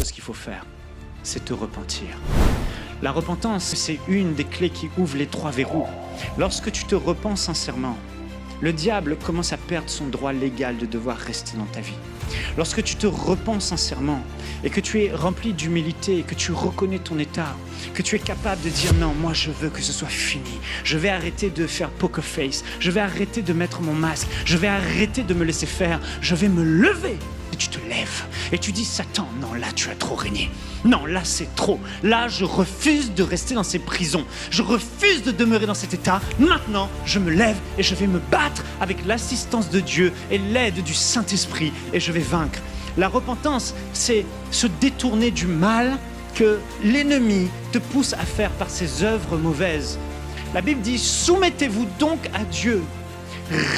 chose qu'il faut faire, c'est te repentir. La repentance, c'est une des clés qui ouvre les 3 verrous. Lorsque tu te repens sincèrement, le diable commence à perdre son droit légal de devoir rester dans ta vie. Lorsque tu te repens sincèrement et que tu es rempli d'humilité et que tu reconnais ton état, que tu es capable de dire non, moi je veux que ce soit fini. Je vais arrêter de faire poker face, je vais arrêter de mettre mon masque, je vais arrêter de me laisser faire, je vais me lever. Et tu te lèves et tu dis Satan, non là tu as trop régné. Non là c'est trop. Là je refuse de rester dans ces prisons. Je refuse de demeurer dans cet état. Maintenant je me lève et je vais me battre avec l'assistance de Dieu et l'aide du Saint-Esprit et je vais vaincre. La repentance, c'est se détourner du mal que l'ennemi te pousse à faire par ses œuvres mauvaises. La Bible dit soumettez-vous donc à Dieu.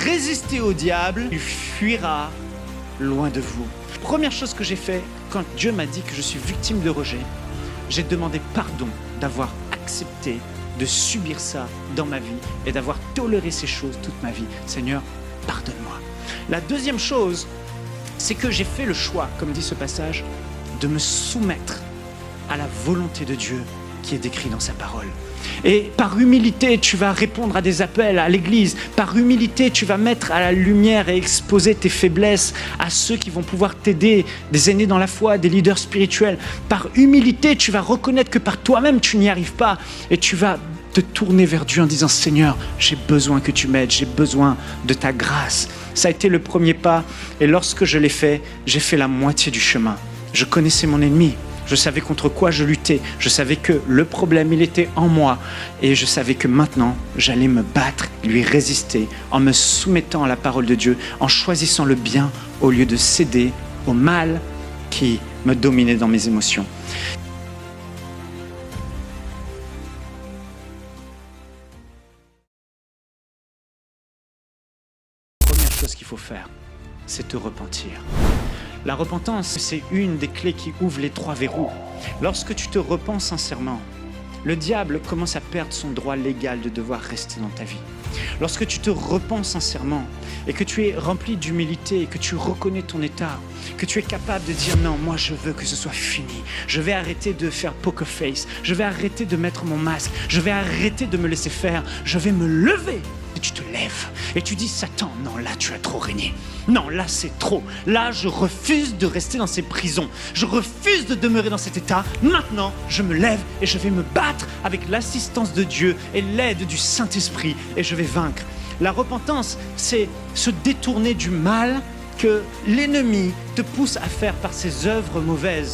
Résistez au diable, il fuira loin de vous. Première chose que j'ai fait quand Dieu m'a dit que je suis victime de rejet, j'ai demandé pardon d'avoir accepté de subir ça dans ma vie et d'avoir toléré ces choses toute ma vie. Seigneur, pardonne-moi. La deuxième chose, c'est que j'ai fait le choix, comme dit ce passage, de me soumettre à la volonté de Dieu qui est décrite dans sa parole. Et par humilité, tu vas répondre à des appels à l'église. Par humilité, tu vas mettre à la lumière et exposer tes faiblesses à ceux qui vont pouvoir t'aider, des aînés dans la foi, des leaders spirituels. Par humilité, tu vas reconnaître que par toi-même, tu n'y arrives pas. Et tu vas te tourner vers Dieu en disant « Seigneur, j'ai besoin que tu m'aides, j'ai besoin de ta grâce. » Ça a été le premier pas. Et lorsque je l'ai fait, j'ai fait la moitié du chemin. Je connaissais mon ennemi. Je savais contre quoi je luttais. Je savais que le problème, il était en moi. Et je savais que maintenant, j'allais me battre, lui résister, en me soumettant à la parole de Dieu, en choisissant le bien au lieu de céder au mal qui me dominait dans mes émotions. La première chose qu'il faut faire, c'est te repentir. La repentance, c'est une des clés qui ouvre les 3 verrous. Lorsque tu te repens sincèrement, le diable commence à perdre son droit légal de devoir rester dans ta vie. Lorsque tu te repens sincèrement et que tu es rempli d'humilité et que tu reconnais ton état, que tu es capable de dire non, moi je veux que ce soit fini. Je vais arrêter de faire poker face, je vais arrêter de mettre mon masque, je vais arrêter de me laisser faire, je vais me lever. Et tu te lèves et tu dis Satan, non là tu as trop régné. Non là c'est trop. Là je refuse de rester dans ces prisons. Je refuse de demeurer dans cet état. Maintenant je me lève et je vais me battre avec l'assistance de Dieu et l'aide du Saint-Esprit et je vais vaincre. La repentance, c'est se détourner du mal que l'ennemi te pousse à faire par ses œuvres mauvaises.